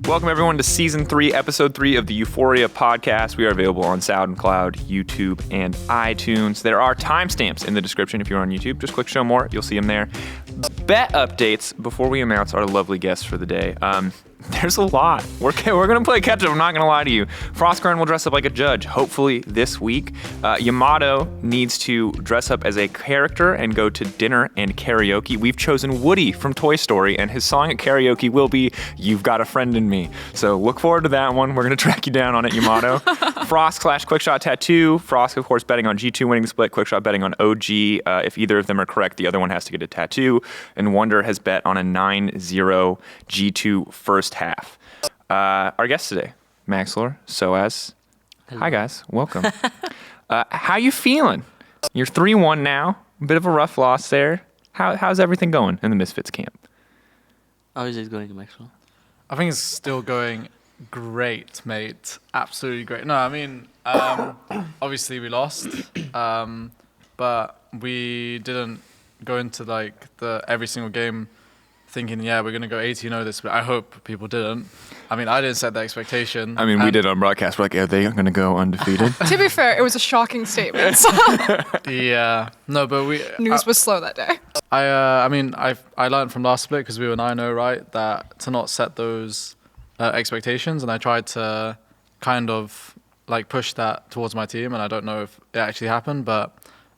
Welcome, everyone, to Season 3, Episode 3 of the EUphoria podcast. We are available on SoundCloud, YouTube, and iTunes. There are timestamps in the description if you're on YouTube. Just click Show More. You'll see them there. Bet updates before we announce our lovely guests for the day. There's a lot. We're going to play catch-up. I'm not going to lie to you. Frosk will dress up like a judge, hopefully this week. Yamato needs to dress up as a character and go to dinner and karaoke. We've chosen Woody from Toy Story, and his song at karaoke will be You've Got a Friend in Me. So look forward to that one. We're going to track you down on it, Yamato. Frosk / Quickshot Tattoo. Frosk, of course, betting on G2 winning the split. Quickshot betting on OG. If either of them are correct, the other one has to get a tattoo. And Wonder has bet on a 9-0 G2 first half. Our guest today, Maxlore, sOAZ. Hello. Hi, guys. Welcome. How you feeling? You're 3-1 now. A bit of a rough loss there. How's everything going in the Misfits camp? How is it going, Maxwell? I think it's still going great, mate. Absolutely great. No, I mean, obviously we lost, but we didn't go into like every single game thinking, yeah, we're going to go 18-0 this, but I hope people didn't. I mean, I didn't set the expectation. I mean, we did on broadcast. We're like, are they going to go undefeated? To be fair, it was a shocking statement. So. Yeah. No, but News was slow that day. I learned from last split, because we were 9-0, right, that to not set those expectations, and I tried to kind of like push that towards my team, and I don't know if it actually happened, but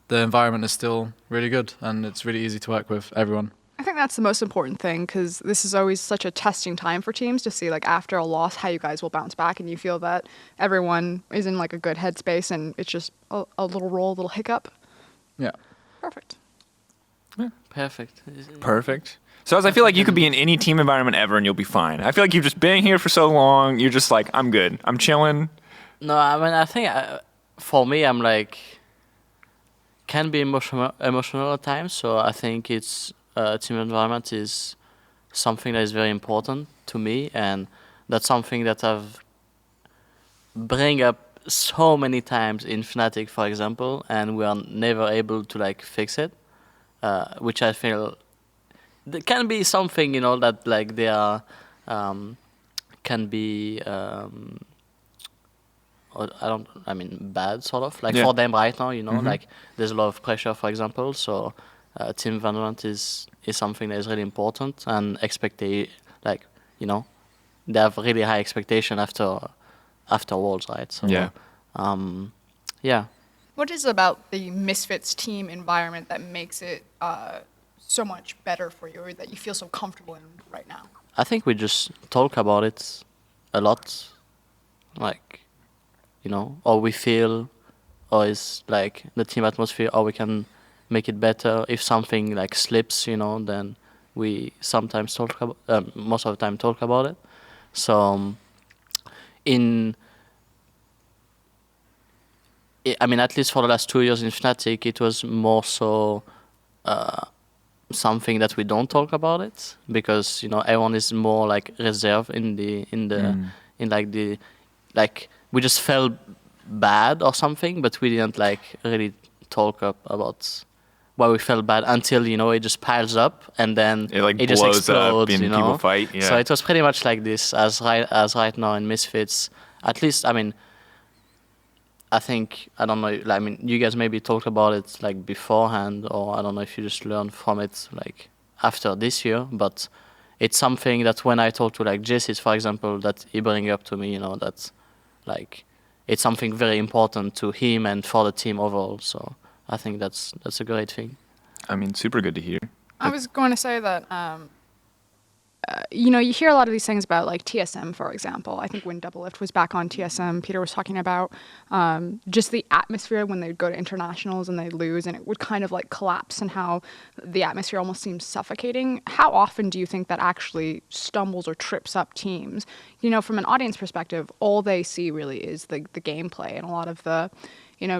the environment is still really good, and it's really easy to work with everyone. I think that's the most important thing, because this is always such a testing time for teams to see, like, after a loss, how you guys will bounce back, and you feel that everyone is in, like, a good headspace, and it's just a little roll, a little hiccup. Yeah. Perfect. Yeah. Perfect. So as I feel like you could be in any team environment ever and you'll be fine. I feel like you've just been here for so long. You're just like, I'm good. I'm chilling. No, I mean, I think for me, I'm like, can be emotional at times. So I think it's team environment is something that is very important to me, and that's something that I've bring up so many times in Fnatic, for example, and we are never able to like fix it, which I feel there can be something, that like they are can be bad sort of like for them right now, like there's a lot of pressure, for example, so team environment is something that is really important, and they have really high expectation after Worlds, right? So yeah. What is it about the Misfits team environment that makes it so much better for you, or that you feel so comfortable in right now? I think we just talk about it a lot, like, or we feel, or it's like the team atmosphere, or we can make it better. If something like slips, then we sometimes talk about, most of the time talk about it. So at least for the last 2 years in Fnatic, it was more so something that we don't talk about it, because everyone is more like reserved we just felt bad or something, but we didn't like really talk about why we felt bad until it just piles up, and then it just blows explodes, up and people fight. Yeah. So it was pretty much like this as right now in Misfits. At least, I think, I don't know, you guys maybe talked about it like beforehand, or I don't know if you just learned from it like after this year, but it's something that when I talk to like Jesiz, for example, that he bring up to me, that's like, it's something very important to him and for the team overall. So I think that's a great thing. Super good to hear. I was going to say that, you hear a lot of these things about like TSM, for example. I think when Doublelift was back on TSM, Peter was talking about just the atmosphere when they'd go to internationals and they'd lose, and it would kind of like collapse, and how the atmosphere almost seems suffocating. How often do you think that actually stumbles or trips up teams? From an audience perspective, all they see really is the gameplay, and a lot of the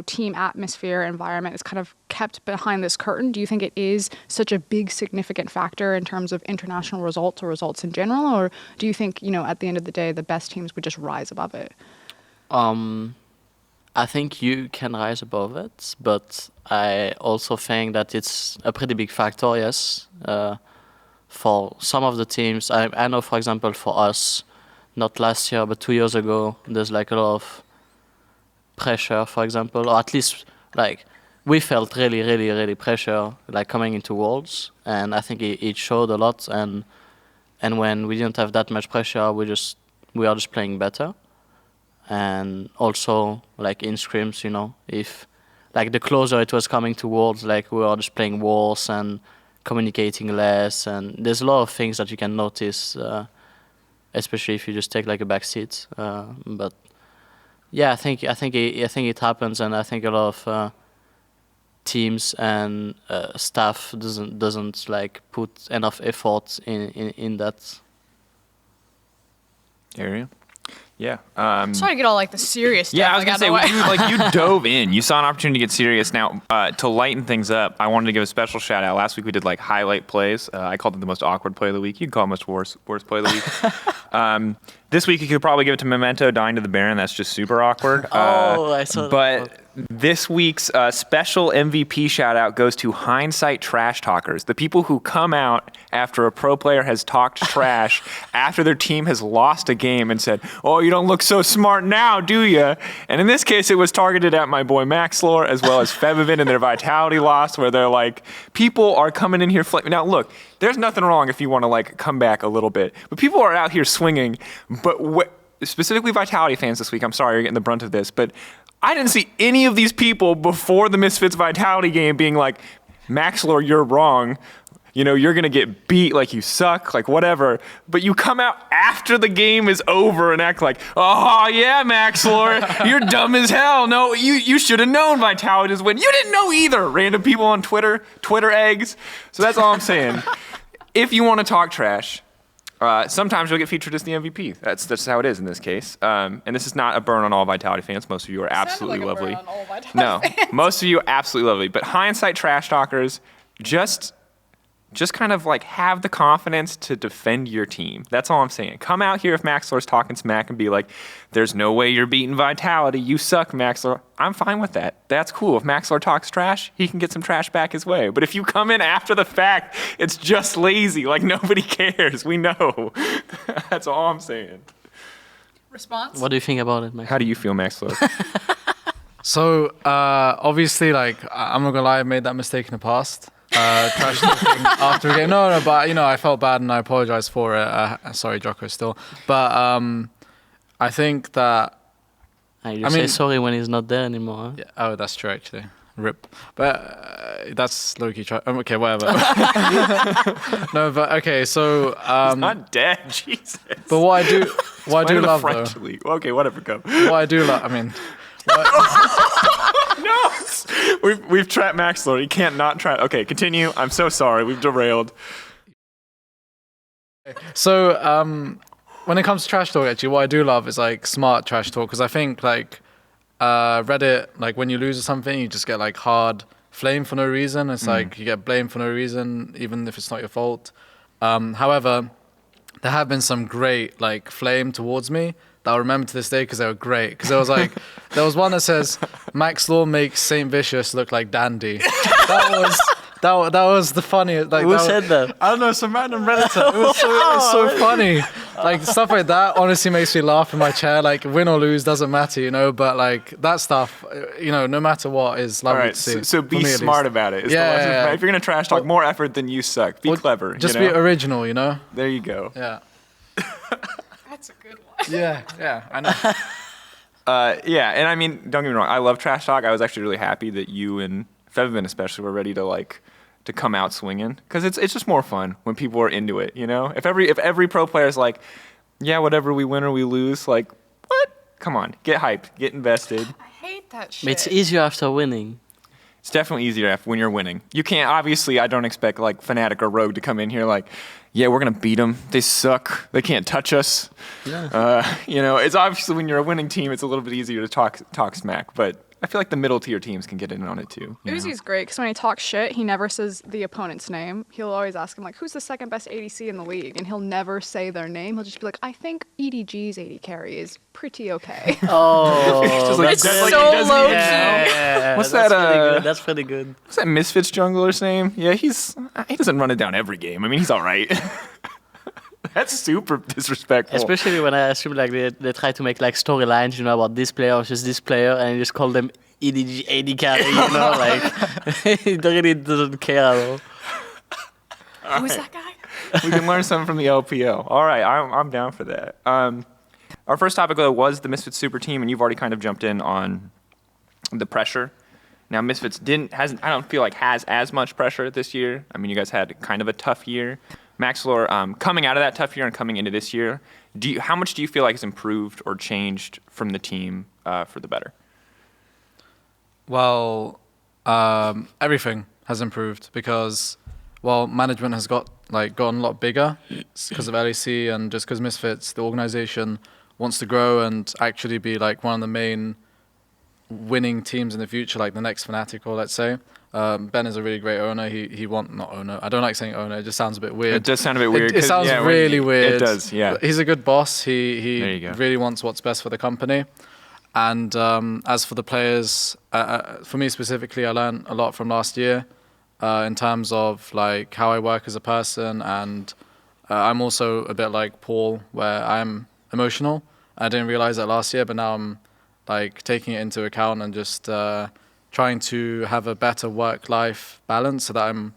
team atmosphere, environment is kind of kept behind this curtain. Do you think it is such a big, significant factor in terms of international results or results in general? Or do you think, at the end of the day, the best teams would just rise above it? I think you can rise above it, but I also think that it's a pretty big factor, yes. For some of the teams, I know, for example, for us, not last year, but 2 years ago, there's like a lot of pressure, for example, or at least like we felt really pressure like coming into Worlds, and I think it showed a lot. And when we didn't have that much pressure, we are just playing better. And also like in scrims, if like the closer it was coming to Worlds, like we were just playing worse and communicating less. And there's a lot of things that you can notice, especially if you just take like a back seat. But yeah, I think it happens, and I think a lot of teams and staff doesn't like put enough effort in that area. Yeah. Sorry to get all like the serious stuff. Yeah, I was gonna say you dove in. You saw an opportunity to get serious. Now, to lighten things up, I wanted to give a special shout out. Last week we did like highlight plays. I called it the most awkward play of the week. You can call it most worst play of the week. This week you could probably give it to Memento dying to the Baron. That's just super awkward. I saw that. But this week's special MVP shout out goes to Hindsight trash talkers, the people who come out after a pro player has talked trash after their team has lost a game and said, "Oh, you don't look so smart now, do you?" And in this case, it was targeted at my boy Maxlore as well as Fevivin and their Vitality loss, where they're like, people are coming in here. Now, look, there's nothing wrong if you want to like come back a little bit, but people are out here swinging. But specifically Vitality fans this week, I'm sorry you're getting the brunt of this, but I didn't see any of these people before the Misfits Vitality game being like, Maxlore, you're wrong. You're going to get beat, like you suck, like whatever. But you come out after the game is over and act like, oh, yeah, Maxlore, you're dumb as hell. No, you should have known Vitality is win. You didn't know either. Random people on Twitter eggs. So that's all I'm saying. If you want to talk trash, sometimes you'll get featured as the MVP. That's how it is in this case. And this is not a burn on all Vitality fans. Most of you are absolutely lovely. Most of you are absolutely lovely. But Hindsight trash talkers, just kind of like have the confidence to defend your team. That's all I'm saying. Come out here if Maxlore's talking smack and be like, there's no way you're beating Vitality. You suck, Maxlore. I'm fine with that. That's cool. If Maxlore talks trash, he can get some trash back his way. But if you come in after the fact, it's just lazy. Like nobody cares. We know. That's all I'm saying. Response? What do you think about it, Max? How do you feel, Maxlore? So obviously, like I'm not gonna lie, I made that mistake in the past. Trash talking after a game. No, but I felt bad and I apologize for it. Sorry, Jocko, still. But I think that. You say sorry when he's not there anymore. Huh? Yeah, oh, that's true actually. Rip. But that's low-key okay, whatever. No, but okay, so he's not dead, Jesus. But what I do love though. League. Okay, whatever, go. What I do love, I mean. No, we've trapped Maxlore. You can't not trap. Okay, continue. I'm so sorry. We've derailed. So when it comes to trash talk, actually, what I do love is like smart trash talk, because I think like Reddit, like when you lose or something, you just get like hard flame for no reason. It's like you get blamed for no reason, even if it's not your fault. However, there have been some great like flame towards me that I'll remember to this day because they were great. Because there was like, there was one that says, Maxlore makes Saint Vicious look like Dandy. That was the funniest. Like, who said that? I don't know, some random Redditor. It was so funny. Like stuff like that honestly makes me laugh in my chair. Like win or lose doesn't matter, but like that stuff, no matter what is lovely to see. So be smart about it. Yeah. If you're gonna trash talk, more effort than you suck. Be clever. Just be original, There you go. Yeah. That's a good one. Yeah, I know. Yeah, and I mean, don't get me wrong, I love trash talk. I was actually really happy that you and Fevivin especially were ready to come out swinging, because it's just more fun when people are into it. If every pro player is like, yeah, whatever, we win or we lose, like, what? Come on, get hyped, get invested. I hate that shit. It's easier after winning. It's definitely easier when you're winning. You can't, obviously, I don't expect like Fnatic or Rogue to come in here like, yeah, we're going to beat them. They suck. They can't touch us. Yeah. It's obviously when you're a winning team, it's a little bit easier to talk smack, but I feel like the middle tier teams can get in on it too. Uzi's great because when he talks shit, he never says the opponent's name. He'll always ask him like, "Who's the second best ADC in the league?" And he'll never say their name. He'll just be like, "I think EDG's AD carry is pretty okay." Oh, it's so low key. Yeah, what's that's that? Pretty good. That's pretty good. What's that Misfits jungler's name? Yeah, he doesn't run it down every game. I mean, he's all right. That's super disrespectful. Especially when I assume like they try to make like storylines, you know, about this player versus this player, and you just call them EDG, AD carry, you know, like he really doesn't care at all. Who's that guy? We can learn something from the LPL. All right, I'm down for that. Our first topic, though, was the Misfits super team, and you've already kind of jumped in on the pressure. Now, Misfits I don't feel like has as much pressure this year. I mean, you guys had kind of a tough year. Maxlore, coming out of that tough year and coming into this year, how much do you feel like has improved or changed from the team for the better? Well, everything has improved because, well, management has gotten a lot bigger because of LEC and just because Misfits, the organization, wants to grow and actually be like one of the main winning teams in the future, like the next Fnatic, or let's say. Ben is a really great owner. Not owner. I don't like saying owner. It just sounds a bit weird. It does sound a bit weird. It sounds really weird. It does, yeah. He's a good boss. He There you go. really wants what's best for the company. And as for the players, for me specifically, I learned a lot from last year in terms of like how I work as a person. And I'm also a bit like Paul, where I'm emotional. I didn't realize that last year, but now I'm like taking it into account and just trying to have a better work-life balance so that I'm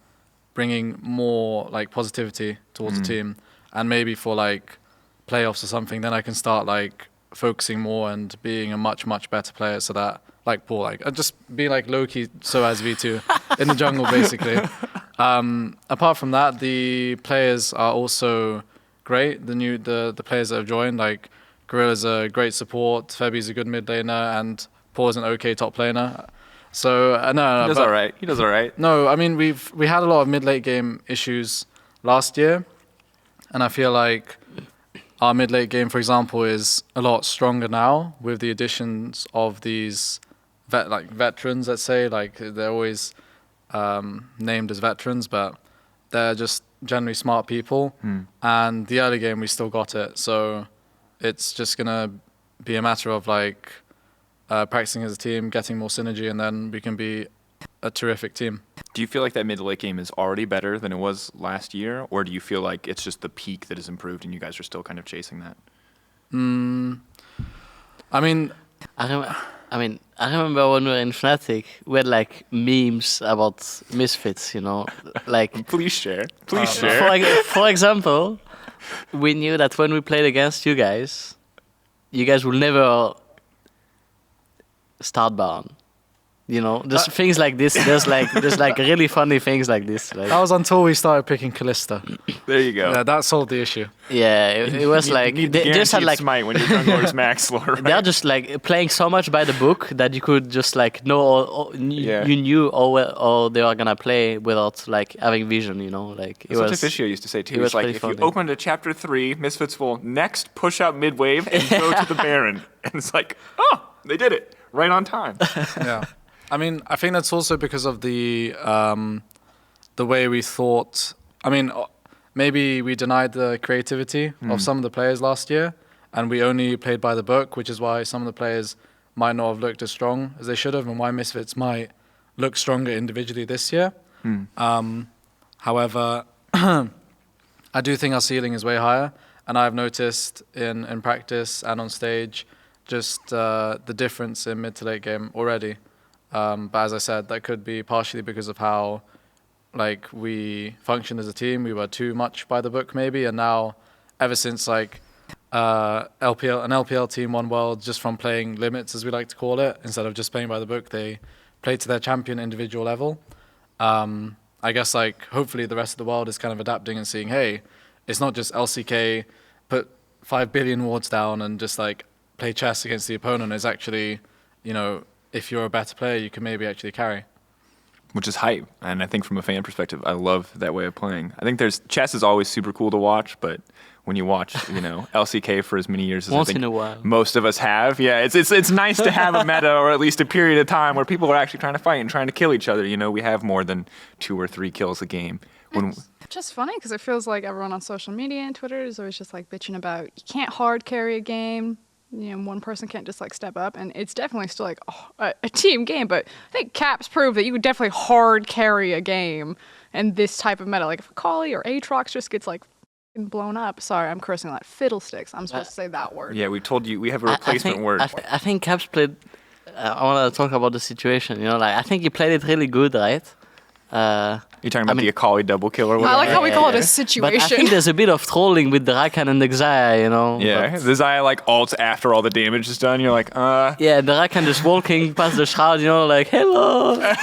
bringing more like positivity towards the team. And maybe for like playoffs or something, then I can start like focusing more and being a much, much better player so that, like Paul, like I'd just be like low-key sOAZ V2 in the jungle, basically. Apart from that, the players are also great. The players that have joined, like Gorilla's a great support, Febi's a good mid laner, and Paul's an okay top laner. So no, He does all right. He does all right. No, I mean we had a lot of mid-late game issues last year, and I feel like our mid-late game, for example, is a lot stronger now with the additions of these veterans. Let's say, like they're always named as veterans, but they're just generally smart people. And the early game we still got it, so it's just gonna be a matter of like practicing as a team, getting more synergy, and then we can be a terrific team. Do you feel like that mid to late game is already better than it was last year, or do you feel like it's just the peak that has improved and you guys are still kind of chasing that? I mean, I remember when we were in Fnatic, we had like memes about Misfits, you know, like. Please share. Please share. For example, we knew that when we played against you guys will never start Baron. You know, just things like this. There's like really funny things like this. Like, that was until we started picking Kalista. There you go. Yeah, that solved the issue. yeah, it was like they just had like smite when your jungler is Maxlore. Right? they're just like playing so much by the book that you could just like know you knew all they were gonna play without like having vision. You know, like That's what Deficio used to say too. It was It's like pretty if you funny. open to chapter 3, Misfits will next push out mid wave and go to the Baron, and it's like, oh, they did it right on time. Yeah. I mean, I think that's also because of the way we thought. I mean, maybe we denied the creativity of some of the players last year, and we only played by the book, which is why some of the players might not have looked as strong as they should have, and why Misfits might look stronger individually this year. However, I do think our ceiling is way higher, and I've noticed in practice and on stage just the difference in mid to late game already. But as I said, that could be partially because of how like we functioned as a team. We were too much by the book maybe, and now ever since like an LPL team won World just from playing limits, as we like to call it, instead of just playing by the book, they play to their champion individual level. I guess like hopefully the rest of the world is kind of adapting and seeing, hey, it's not just LCK, put 5 billion wards down and just like play chess against the opponent. It's actually, you know, if you're a better player, you can maybe actually carry. Which is hype. And I think from a fan perspective, I love that way of playing. I think chess is always super cool to watch, but when you watch, you know, LCK for as many years as Once I think in a while. most of us have, yeah, it's nice to have a meta or at least a period of time where people are actually trying to fight and trying to kill each other. You know, we have more than 2 or 3 kills a game. It's just funny because it feels like everyone on social media and Twitter is always just like bitching about you can't hard carry a game. You know, one person can't just like step up, and it's definitely still like a team game. But I think Caps proved that you could definitely hard carry a game in this type of meta. Like if Akali or Aatrox just gets like blown up. Sorry, I'm cursing that. Fiddlesticks. I'm supposed to say that word. Yeah, we told you we have a replacement word. I think Caps played. I want to talk about the situation. You know, like I think he played it really good, right? You're talking about the Akali double kill or I whatever? like how we call it a But I situation. think there's a bit of trolling with the Rakan and the Xayah, you know. Yeah, but- the Xayah like ults after all the damage is done. You're like, Yeah, the Rakan just walking past the shroud, you know, like, hello.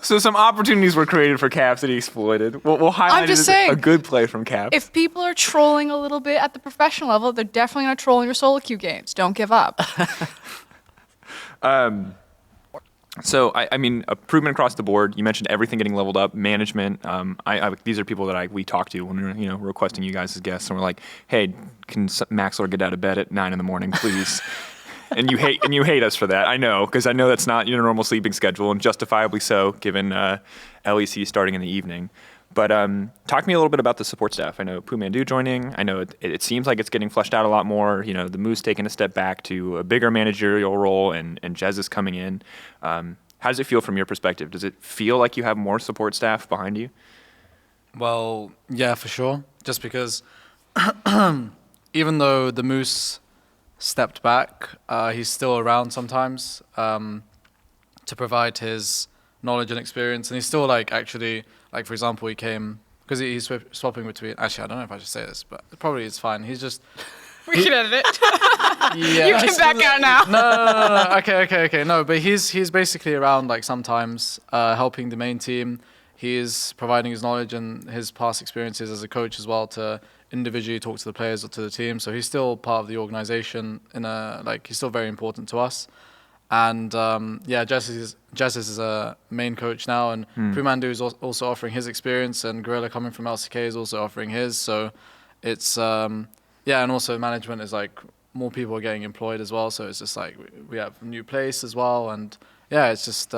So some opportunities were created for Caps that he exploited. We'll highlight I'm just it as saying, a good play from Caps. If people are trolling a little bit at the professional level, they're definitely going to troll in your solo queue games. Don't give up. So, I mean, improvement across the board. You mentioned everything getting leveled up, management. These are people that we talk to when we're requesting you guys as guests, and we're like, hey, can Maxlore get out of bed at 9 a.m, please? and you hate us for that. I know, because I know that's not your normal sleeping schedule, and justifiably so, given LEC starting in the evening. But talk to me a little bit about the support staff. I know Pumandu joining. I know it seems like it's getting fleshed out a lot more. You know, the Moose taking a step back to a bigger managerial role, and Jesiz coming in. How does it feel from your perspective? Does it feel like you have more support staff behind you? Well, yeah, for sure. Just because even though the Moose stepped back, he's still around sometimes to provide his knowledge and experience, and he's still actually, for example, he came because he's swapping between. Actually, I don't know if I should say this, but probably it's fine. He's just. We can edit it. Yeah. You can back out now. No. Okay. No, but he's basically around sometimes helping the main team. He is providing his knowledge and his past experiences as a coach as well to individually talk to the players or to the team. So he's still part of the organization he's still very important to us. And Jesiz is a main coach now, and Pumandu is also offering his experience, and Gorilla coming from LCK is also offering his. So it's and also management is more people are getting employed as well. So it's just we have a new place as well, and it's just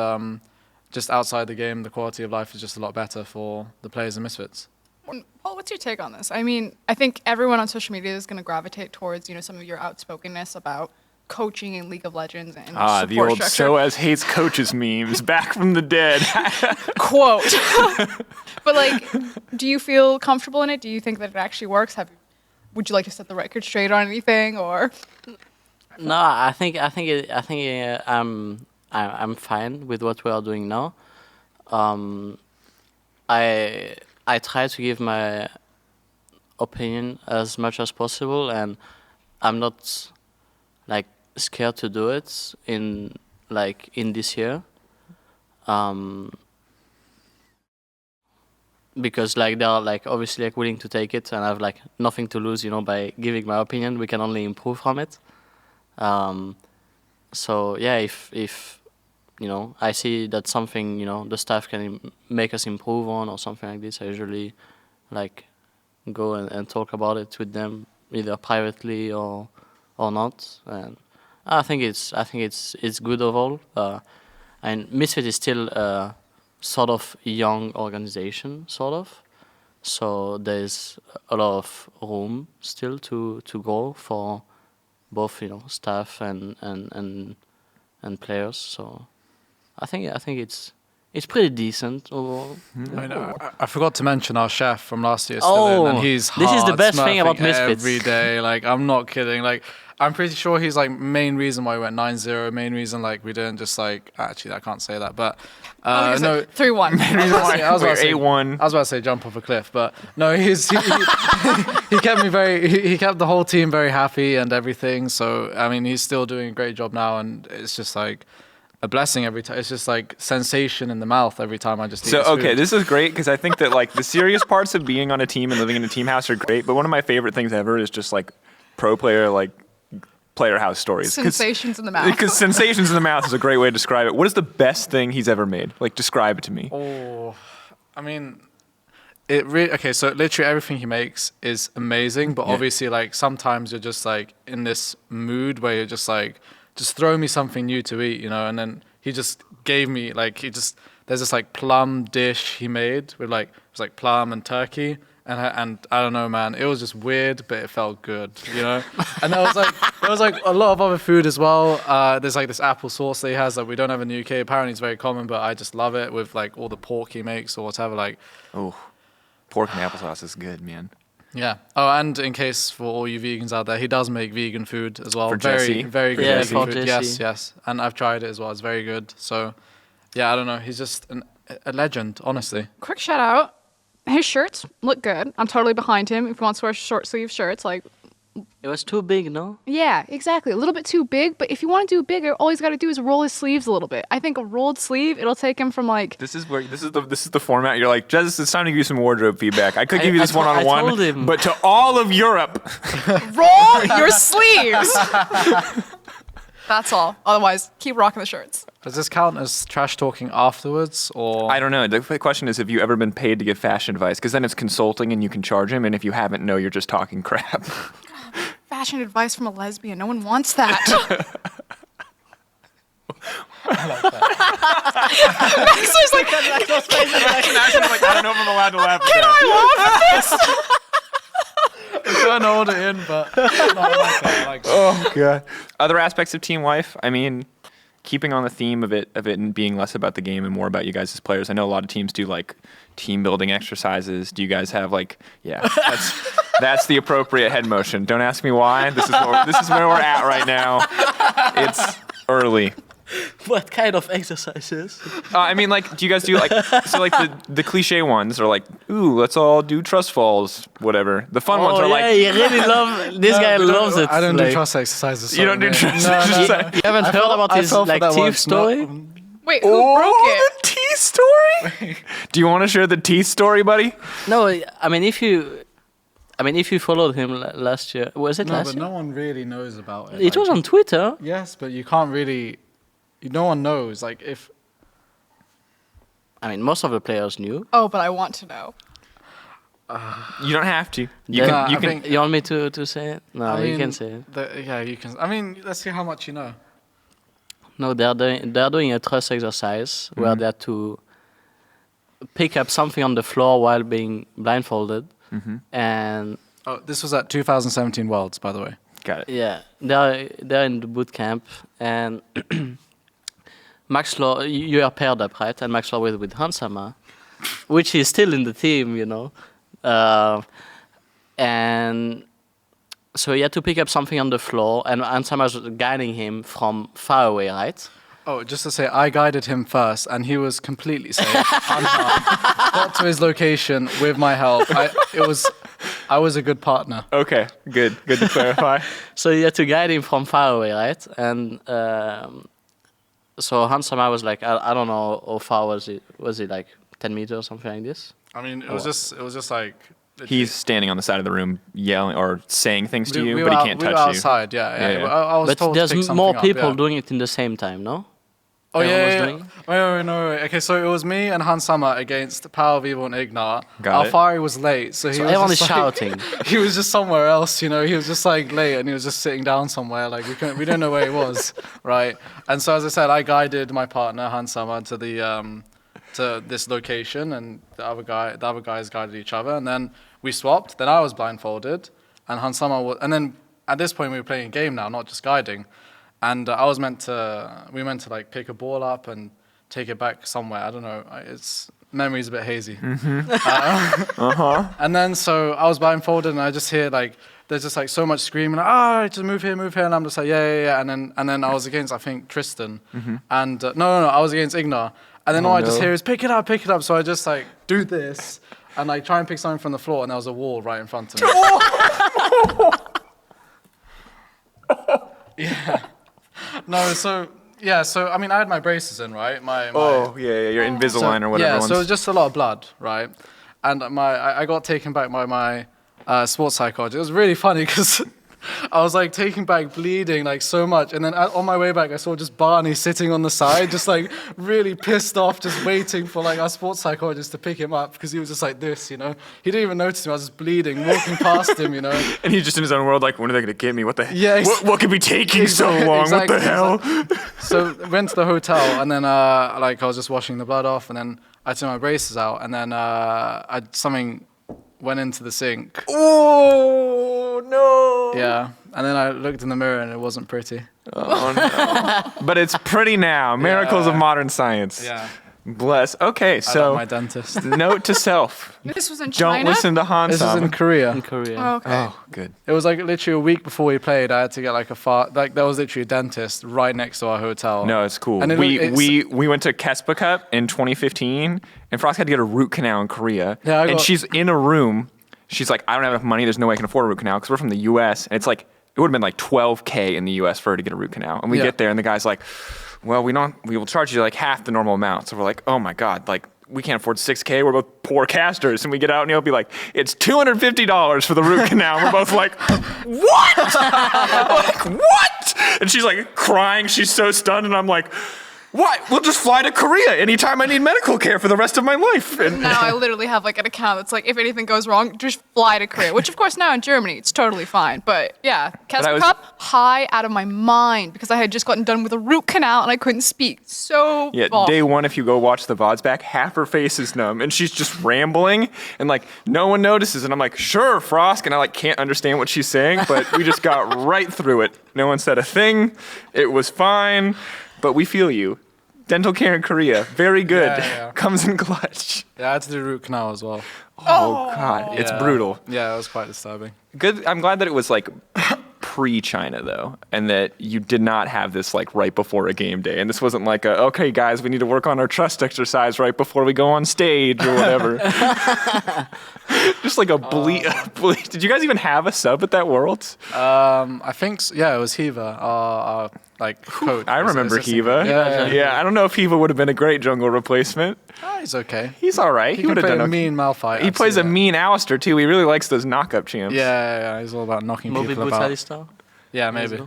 outside the game, the quality of life is just a lot better for the players and Misfits. Paul, what's your take on this? I mean, I think everyone on social media is going to gravitate towards some of your outspokenness about coaching in League of Legends and support the old structure. sOAZ hates coaches memes back from the dead. Quote. But do you feel comfortable in it? Do you think that it actually works? Would you like to set the record straight on anything, or? No, I think I'm fine with what we are doing now. I try to give my opinion as much as possible, and I'm not scared to do it in this year. Because they are obviously willing to take it, and I have nothing to lose, by giving my opinion. We can only improve from it. So yeah, if I see that something the staff can make us improve on or something like this, I usually go and talk about it with them, either privately or not. And I think it's good overall. And Misfit is still a sort of young organization, so there's a lot of room still to grow for both staff and players. So I think it's pretty decent overall. I forgot to mention our chef from last year. Still in, and he's this is the hard best thing about smurfing Misfits. every day. I'm not kidding. I'm pretty sure he's main reason why we went 9-0. Main reason we didn't just actually I can't say that, but no 3-1. I was about to say A1. I was about to say jump off a cliff, but no, he kept me he kept the whole team very happy and everything. So I mean, he's still doing a great job now, and it's just a blessing every time. It's just sensation in the mouth every time I just eat his food. This is great because I think that the serious parts of being on a team and living in a team house are great, but one of my favorite things ever is just pro player player house stories. Sensations in the mouth. Because sensations in the mouth is a great way to describe it. What is the best thing he's ever made? Describe it to me. Oh, I mean, okay, so literally everything he makes is amazing, but obviously sometimes you're just in this mood where you're just just throw me something new to eat, and then he just gave me there's this plum dish he made with it was plum and turkey. And I don't know, man. It was just weird, but it felt good, And there was a lot of other food as well. There's this apple sauce that he has that we don't have in the UK. Apparently, it's very common, but I just love it with all the pork he makes or whatever. pork and applesauce is good, man. Yeah. Oh, and in case for all you vegans out there, he does make vegan food as well. For very, Jesse? very good Yeah, vegan for food. Jesse. Yes, yes. And I've tried it as well. It's very good. So, yeah, I don't know. He's just a legend, honestly. Quick shout out. His shirts look good. I'm totally behind him. If he wants to wear short sleeve shirts, like, It was too big, no? yeah, exactly. A little bit too big, but if you want to do bigger, all he's got to do is roll his sleeves a little bit. I think a rolled sleeve, it'll take him from like This is the format. You're like, Jez, it's time to give you some wardrobe feedback. I could give you this I told one-on-one, him. but to all of Europe, roll your sleeves. That's all. Otherwise, keep rocking the shirts. Does this count as trash talking afterwards, or? I don't know. The question is, have you ever been paid to give fashion advice? Because then it's consulting and you can charge him, and if you haven't, no, you're just talking crap. Fashion advice from a lesbian. No one wants that. Max is like, I don't know if I'm allowed to laugh at can I laugh at this? I'm trying to hold it in, but no, I like that. Oh god. Other aspects of Team Wife. I mean, keeping on the theme of it and being less about the game and more about you guys as players. I know a lot of teams do like team building exercises. Do you guys have like? Yeah, that's the appropriate head motion. Don't ask me why. This is where we're at right now. It's early. What kind of exercises? I mean, like, do you guys do like the cliche ones are like, ooh, let's all do trust falls, whatever. The fun ones are like, you really love. This guy loves it. I don't do like- trust exercises. you don't do sorry, trust mate. exercises. You haven't heard about his like teeth story? Wait, who broke it? The teeth story? Do you want to share the teeth story, buddy? No, I mean if you followed him last year, was it No, last but year? no one really knows about it. It was on Twitter. Yes, but you can't really. No one knows. Like if. I mean, most of the players knew. Oh, but I want to know. You don't have to. You Then can. I You can. think- You want me to say it? No, I you mean, can say it. Yeah, you can. I mean, let's see how much you know. No, they're doing a trust exercise where they have to pick up something on the floor while being blindfolded, and Oh, this was at 2017 Worlds, by the way. Got it. yeah, they're in the boot camp, and Maxlore, you are paired up, right? And Maxlore with Hansama, which is still in the team, you know, and so he had to pick up something on the floor, and Hansama was guiding him from far away, right? Oh, just to say, I guided him first, and he was completely safe. Unharmed. Got to his location with my help. I was a good partner. Okay. Good. Good to clarify. So you had to guide him from far away, right? And so Hansama was like, I don't know how far was it? Was it like 10 meters or something like this? I mean, it was just like. He's standing on the side of the room yelling or saying things to We- you, we but he were can't out- we touch were you. outside, yeah. Yeah. I was But told to pick there's something more up, people yeah. doing it in the same time, no? Oh Everyone was yeah. doing it? Wait, no. Okay, so it was me and Hansama against Power, Vivo, and Ignar. Got it. Alfari was late, so he So was everyone just is like, shouting. He was just somewhere else, you know. He was just like late, and he was just sitting down somewhere. Like we don't know where he was, right? And so, as I said, I guided my partner Hansama to the to this location, and the other guys guided each other, and then we swapped. Then I was blindfolded, and Hansama was, and then at this point we were playing a game now, not just guiding. And we were meant to like pick a ball up and take it back somewhere. I don't know. It's memory's a bit hazy. And then so I was blindfolded, and I just hear like there's just like so much screaming. Just move here, and I'm just like yeah. And then I was against I think Tristan, and no, I was against Ignar. And then all I just hear is pick it up. So I just like do this and like try and pick something from the floor, and there was a wall right in front of me. Yeah. No, so I mean I had my braces in, right? My Your Invisalign or whatever. yeah, so it was just a lot of blood, right? And I got taken back by my sports psychologist. It was really funny because I was like taken back bleeding like so much, and then on my way back I saw just Barney sitting on the side, just like really pissed off, just waiting for like our sports psychologist to pick him up because he was just like this, you know. He didn't even notice me. I was just bleeding, walking past him, you know. And he's just in his own world, like, when are they going to get me? What the hell? Yeah, What could be taking so Exactly, long? What the exactly, hell? So went to the hotel, and then like I was just washing the blood off, and then I took my braces out, and then something went into the sink. Oh, no. Yeah, and then I looked in the mirror, and it wasn't pretty. Oh, no. But it's pretty now. Miracles of modern science. Yeah. Bless. Okay, I love so my dentist. note to self: This was in China. don't listen to Hans. This is in Korea. In Korea. Oh, okay. Oh, good. It was like literally a week before we played. I had to get like there was literally a dentist right next to our hotel. No, it's cool. And We went to Kespa Cup in 2015, and Frosk had to get a root canal in Korea. Yeah, and she's in a room. She's like, I don't have enough money. There's no way I can afford a root canal because we're from the U.S. And it's like, it would have been like $12K in the U.S. for her to get a root canal. And we get there, and the guy's like, well, we will charge you like half the normal amount. So we're like, oh my God, like we can't afford $6K. We're both poor casters. And we get out, and he'll be like, it's $250 for the root canal. We're both like, what? Like, what? And she's like crying. She's so stunned. And I'm like, what? We'll just fly to Korea anytime I need medical care for the rest of my life. And Now I literally have like an account that's like, if anything goes wrong, just fly to Korea. Which of course now in Germany it's totally fine. But yeah, Kesper Cup, high out of my mind because I had just gotten done with a root canal and I couldn't speak. So yeah, awful. day one, if you go watch the VODs back, half her face is numb and she's just rambling and like no one notices. And I'm like, sure, Frosk. And I like can't understand what she's saying, but we just got right through it. No one said a thing. It was fine, but we feel you. Dental care in Korea, very good. Yeah. Comes in clutch. Yeah, I had to do root canal as well. Oh God, it's Yeah. brutal. Yeah, it was quite disturbing. Good. I'm glad that it was like pre-China though, and that you did not have this like right before a game day, and this wasn't like okay guys, we need to work on our trust exercise right before we go on stage or whatever. Just like a bleed. Did you guys even have a sub at that Worlds? I think yeah, it was Hiva, our like coach. I remember Hiva. Yeah. I don't know if Hiva would have been a great jungle replacement. Oh, he's okay. He's all right. He He would can have play done a okay. mean Malphite. He I'd plays say a that. mean Alistair too. He really likes those knock-up champs. Yeah, he's all about knocking Moby people Boots about. Alistar? Yeah, maybe.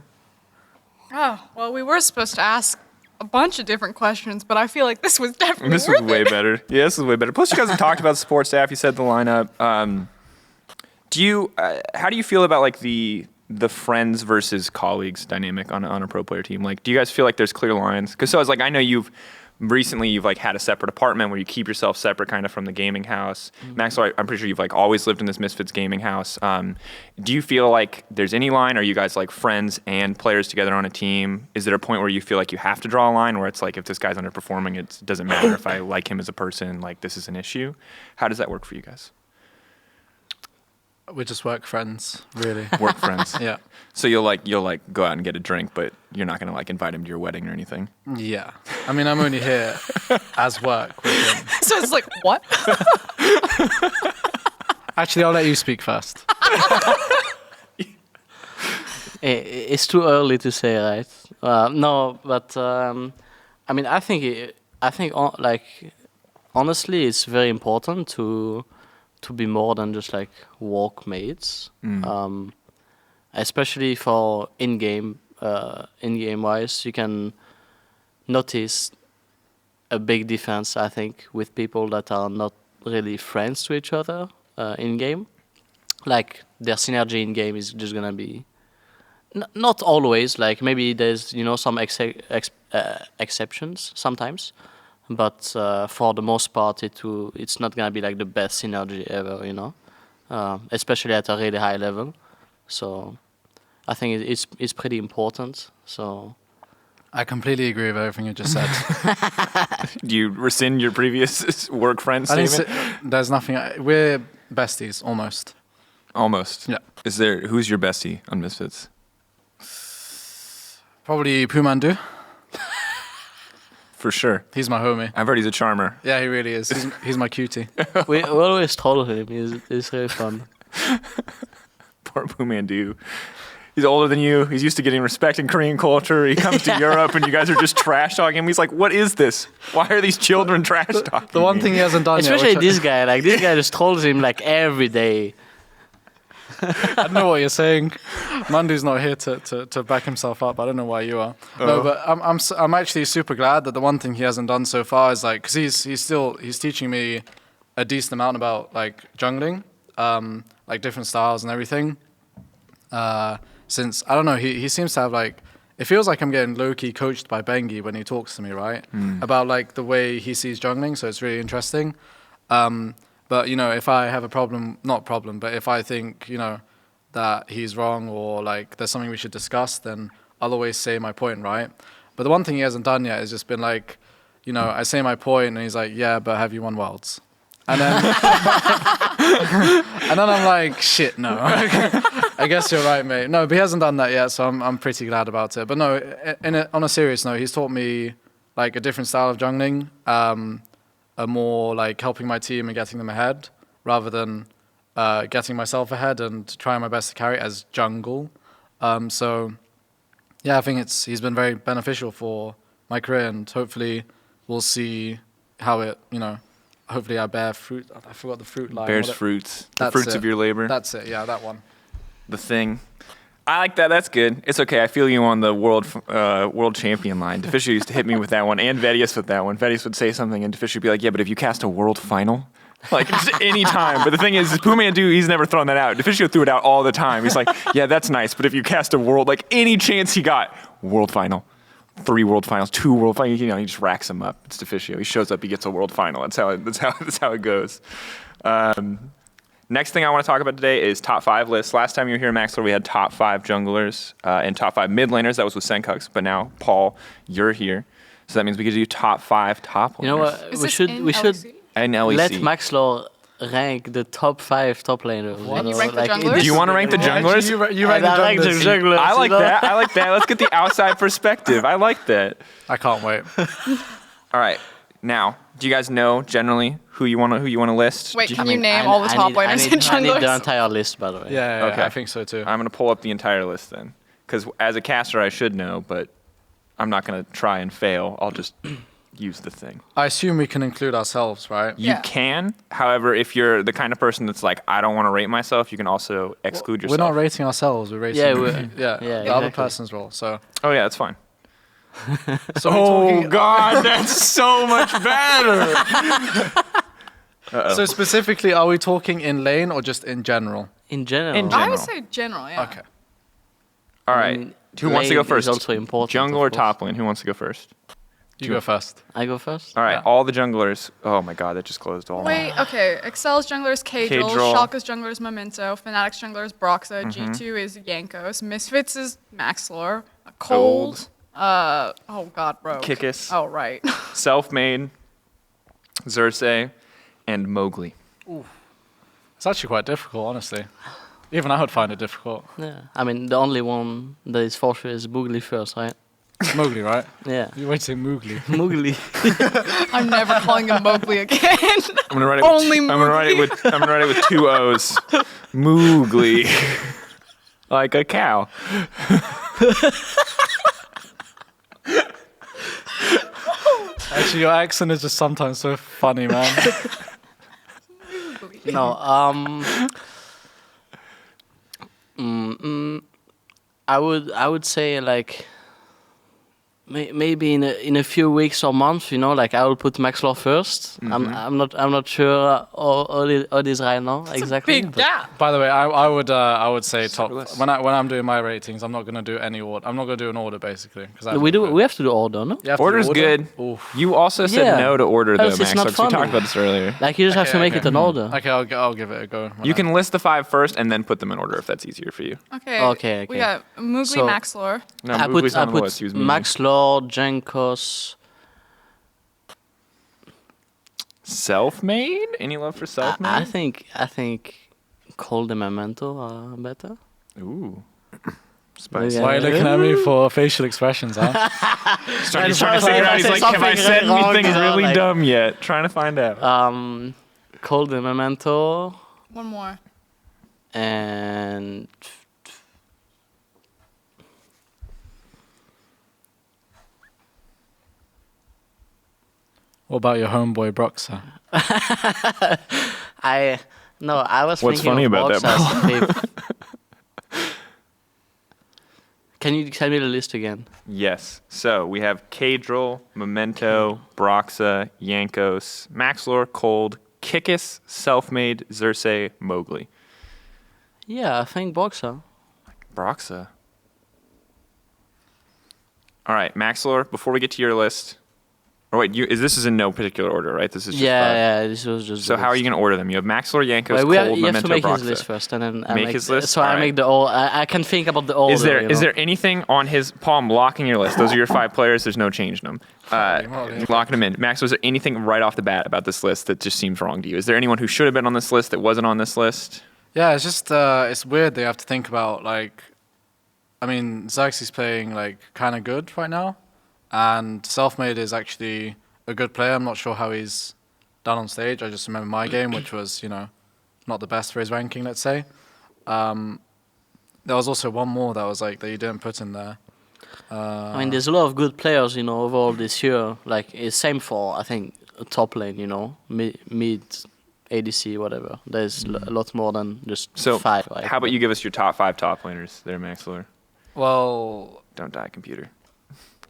Oh, well, we were supposed to ask a bunch of different questions, but I feel like this was definitely This was worth way it. better. Yeah, this was way better. Plus, you guys have talked about the support staff. You said the lineup. How do you feel about like the friends versus colleagues dynamic on a pro player team? Like, do you guys feel like there's clear lines? Because so I was like, I know you've like had a separate apartment where you keep yourself separate kind of from the gaming house. Maxlore, I'm pretty sure you've like always lived in this Misfits gaming house. Do you feel like there's any line? Are you guys like friends and players together on a team? Is there a point where you feel like you have to draw a line where it's like if this guy's underperforming, it doesn't matter if I like him as a person, like this is an issue? How does that work for you guys? We just work friends, really. Work friends. Yeah. So you'll go out and get a drink, but you're not gonna like invite him to your wedding or anything. Yeah. I mean, I'm only here as work with him. So it's like, what? Actually, I'll let you speak first. It's too early to say, right? No, but I mean, I think honestly, it's very important to be more than just like work mates, especially for in-game wise. You can notice a big difference, I think, with people that are not really friends to each other in-game. Like their synergy in-game is just gonna be not always. Like maybe there's some exceptions sometimes. But for the most part, it's not gonna be like the best synergy ever, especially at a really high level. So I think it's pretty important. So I completely agree with everything you just said. Do you rescind your previous work friend I statement? think there's nothing. We're besties, almost. Almost. Yeah. Who's your bestie on Misfits? Probably Pumandu. For sure. He's my homie. I've heard he's a charmer. Yeah, he really is. He's my cutie. we always troll him. It's really fun. Poor Pumandu. He's older than you. He's used to getting respect in Korean culture. He comes to Europe and you guys are just trash talking him. He's like, what is this? Why are these children trash talking? The one me? thing he hasn't done Especially yet. this guy. Like this guy just trolls him like every day. I don't know what you're saying. Mandu's not here to back himself up. I don't know why you are. No, but I'm actually super glad that the one thing he hasn't done so far is like, because he's teaching me a decent amount about like jungling, like different styles and everything. Since I don't know, he seems to have like, it feels like I'm getting low-key coached by Bengi when he talks to me, right? About like the way he sees jungling, so it's really interesting. But, if I have a problem, but if I think, that he's wrong or like there's something we should discuss, then I'll always say my point, right? But the one thing he hasn't done yet has just been like, I say my point, and he's like, yeah, but have you won Worlds? And then, and then I'm like, shit, no. I guess you're right, mate. No, but he hasn't done that yet, so I'm pretty glad about it. But no, on a serious note, he's taught me like a different style of jungling, a more like helping my team and getting them ahead, rather than getting myself ahead and trying my best to carry it as jungle. So yeah, I think he's been very beneficial for my career, and hopefully we'll see how it, hopefully I bear fruit. I forgot the fruit line. Bears fruits. The That's fruits it. of your labor. That's it. Yeah, that one. The thing. I like that. That's good. It's okay. I feel you on the world champion line. Deficio used to hit me with that one, and Vedius with that one. Vedius would say something, and Deficio would be like, yeah, but if you cast a world final, like just any time. But the thing is Pumandu, he's never thrown that out. Deficio threw it out all the time. He's like, yeah, that's nice, but if you cast a world, like any chance he got, world final. 3 world finals, 2 world finals, he just racks them up. It's Deficio. He shows up, he gets a world final. That's how it goes. Next thing I want to talk about today is top 5 lists. Last time you were here, Maxlore, we had top 5 junglers and top 5 mid laners. That was with Senkux. But now, Paul, you're here. So that means we could do top 5 top laners. You know what? Is We this should in we should LEC? And LEC. let Maxlore rank the top 5 top laners. What? You rank the junglers? Do you want to rank the junglers? You rank the rank the junglers. junglers. I like that. I like that. Let's get the outside perspective. I like that. I can't wait. All right. Now, do you guys know generally who you want to list? Wait, Do can you name all the top laners and I need the junglers? entire list, by the way. Yeah, Okay. I think so too. I'm going to pull up the entire list then. Because as a caster, I should know, but I'm not going to try and fail. I'll just use the thing. I assume we can include ourselves, right? You Yeah. can. However, if you're the kind of person that's like, I don't want to rate myself, you can also exclude yourself. We're not rating ourselves. We're rating Yeah, the other exactly. person's role. So, Oh, yeah, that's fine. so God, that's so much better. So specifically, are we talking in lane or just in general? In general. In I general. would say general, yeah. Okay. All right. Who wants to go lane is first? also important, Jungle of or course. top lane? Who wants to go first? You go first. I go first? All right, Yeah. all the junglers. Oh my God, that just closed all. Wait, okay. Excel's jungler is Kadril, Kadril. Schalke's jungler is Memento, Fnatic's jungler is Broxa, G2 is Yankos, Misfits is Maxlore, Cold, oh God, Rogue. Kikis. Oh, right. Self-made, Xerxes, and Mowgli. It's actually quite difficult, honestly. Even I would find it difficult. Yeah. I mean, the only one that is for sure is Boogly first, right? Mowgli, right? Yeah. You wait to say Mowgli. Moogly. I'm never calling him Mowgli again. I'm gonna write it. Only I'm gonna write it with. I'm gonna write it with 2 O's. Moogly, like a cow. Actually, your accent is just sometimes so funny, man. No, I would say like maybe in a few weeks or months, like I will put Maxlore first. Mm-hmm. I'm not sure all it is right now exactly. Big but- gap. By the way, I would say top. less. When I'm doing my ratings, I'm not gonna do any order. I'm not gonna do an order basically. We have to do order, no? Order's good. Oof. You also said Yeah. no to order though, Else it's Max. not Like, we fun. talked about this earlier. Like you just have to make it an order. Okay, I'll give it a go. You can list the 5 first and then put them in order if that's easier for you. Okay. Okay, We okay. got Mowgli, So- Maxlore. No, I Mowgli's put on the list. He was meaning. Maxlore, Jenkos. Self-made? Any love for self-made? I think Cold and Memento are better. Ooh. Spicy. Yeah. Why are you looking at me for facial expressions, huh? He's trying to figure out. He's like, have I said anything really dumb yet? Trying to find out. Cold and Memento One more. and What about your homeboy Broxa? I was What's thinking funny of about that, Brox as fifth. Can you tell me the list again? Yes. So we have Kadril, Memento, Broxa, Yankos, Maxlore, Cold, Kikis, Self-Made, Xerxes, Mowgli. Yeah, I think Broxa. Broxa. All right, Maxlore, before we get to your list, Or wait, this is in no particular order, right? This is just Yeah, this was just. So how are you going to order them? You have Maxlore, Jankos, Well, Cold, you have Memento, to make Broxah. his list first, and then I Make his list? So I Alright. make the all. I can think about the order. Is there anything on his palm locking your list? Those are your 5 players. There's no changing them. Locking them in. Max, was there anything right off the bat about this list that just seems wrong to you? Is there anyone who should have been on this list that wasn't on this list? Yeah, it's just it's weird. They have to think about like, I mean, Xerxes playing like kind of good right now, and Selfmade is actually a good player. I'm not sure how he's done on stage. I just remember my game, which was not the best for his ranking, let's say. There was also one more that was like that you didn't put in there. I mean, there's a lot of good players, overall this year. Like, it's same for, I think, top lane, mid, ADC, whatever. There's a lot more than just 5, right? How about you give us your top 5 top laners there, Maxlore? Well, Don't die, computer.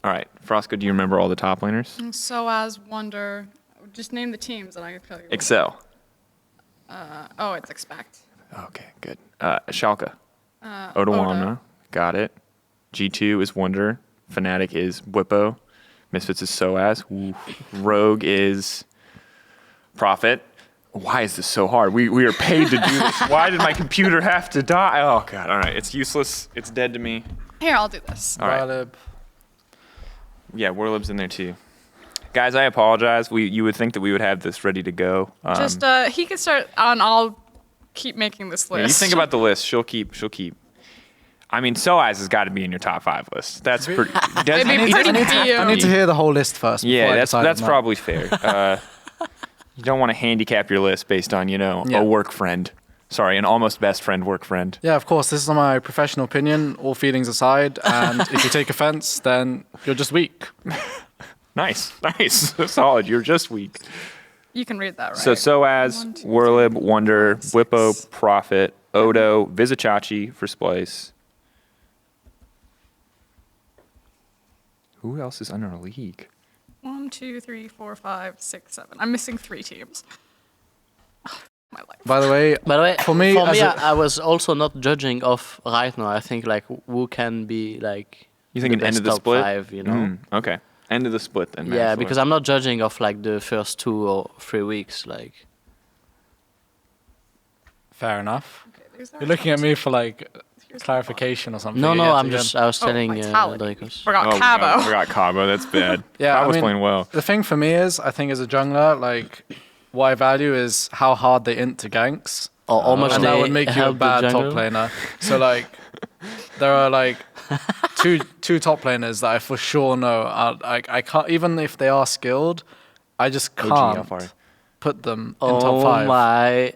All right, Frosk, do you remember all the top laners? sOAZ, Wonder. Just name the teams and I can tell you. Excel. It's Expect. Okay, good. Schalke. Oda. Got it. G2 is Wonder. Fnatic is Whippo. Misfits is sOAZ. Ooh. Rogue is Prophet. Why is this so hard? We are paid to do this. Why did my computer have to die? Oh, God. All right. It's useless. It's dead to me. Here, I'll do this. All right. Rylib. Yeah, Warlib's in there too. Guys, I apologize. You would think that we would have this ready to go. He can start and I'll keep making this list. Yeah, you think about the list. She'll keep. I mean, sOAZ has got to be in your top 5 list. That's pretty. It'd be pretty I need to hear the whole list first. before I Yeah, decide that's on that. probably fair. You don't want to handicap your list based on a work friend. Sorry, an almost best friend, work friend. Yeah, of course. This is my professional opinion, all feelings aside. And if you take offense, then you're just weak. Nice. Solid. You're just weak. You can read that, right? So sOAZ, 1, 2, Warlib, 3, Wonder, 4, 5, Whippo, 6. Prophet, Odo, Vizichachi for Splice. Who else is under a league? 1, 2, 3, 4, 5, 6, 7. I'm missing 3 teams. My life. By the way, for me, I was also not judging off right now. I think like who can be like. You think the an end best of the top split? 5, Okay. End of the split then. Yeah, Maxlore. because I'm not judging off like the first 2 or 3 weeks. Like. fair enough. Okay, these are You're looking at me for like Here's the clarification or something. No, yet I'm again. just. I was telling Vitality. Dracos. Forgot Cabo. I forgot Cabo. That's bad. Yeah, I Cabo's mean- playing well. The thing for me is, I think as a jungler, like, what I value is how hard they int to ganks. Or how much And they that would make you a help the bad top jungle. laner. So, like, there are, like, two top laners that I for sure know are, like, I can't, even if they are skilled, I just OG, how can't far? put them in top Oh 5. my!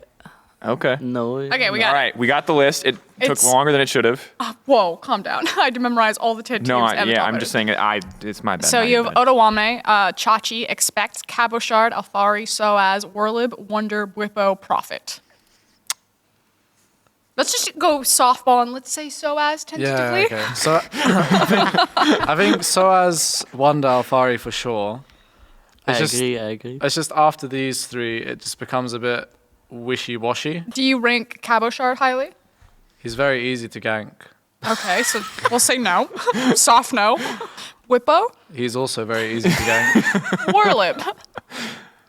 Okay. No. Okay, we got All it. right, we got the list. It took It's- longer than it should have. Whoa, calm down. I had to memorize all the 10 teams. No, and the top I'm letters. just saying it's my bad. So my you have bad. Otawame, Chachi, Expect, Cabochard, Alfari, sOAZ, Warlib, Wonder, Whippo, Prophet. Let's just go softball and let's say sOAZ tentatively. Yeah, okay. So, I think sOAZ, Wonder, Alfari for sure. I It's agree. It's just after these 3, it just becomes a bit wishy-washy. Do you rank Cabochard highly? He's very easy to gank. Okay, so we'll say no. Soft no. Whippo, He's also very easy to gank. Warlib.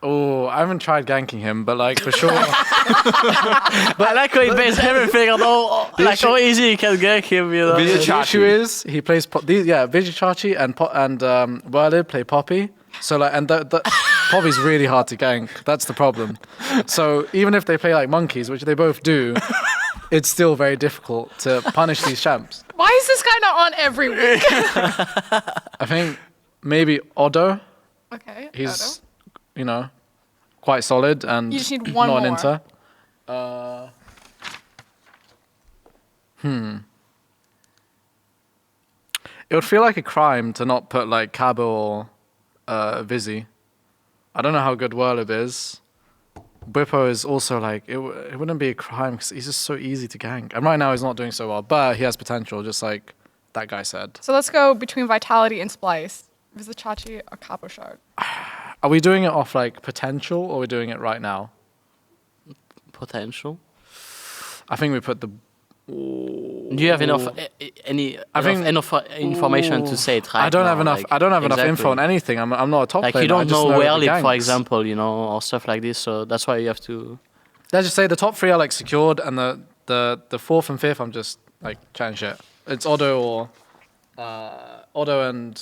Oh, I haven't tried ganking him, but like for sure. I like how he based everything on how easy you can get him. The issue is he plays Vizichachi and Warlib play Poppy. So like, and the Poppy's really hard to gank. That's the problem. So even if they play like monkeys, which they both do, it's still very difficult to punish these champs. Why is this guy not on every week? I think maybe Odo. Okay, He's quite solid and You just need one not an more. inter. It would feel like a crime to not put like Cabo or Vizzy. I don't know how good Warlib is. Whippo is also like, it wouldn't be a crime because he's just so easy to gank. And right now he's not doing so well, but he has potential, just like that guy said. So let's go between Vitality and Splice. Vizichachi or Cabochard? Are we doing it off like potential or are we doing it right now? Potential. I think we put the Do you have enough information to say it right I don't now? have enough. Like, I don't have enough exactly. info on anything. I'm not a top Like player. you don't I just know where the leap, for ganks. example, or stuff like this. So that's why you have to. Let's just say the top 3 are like secured, and the 4th and 5th I'm just like chatting shit. It's Odo or Odo and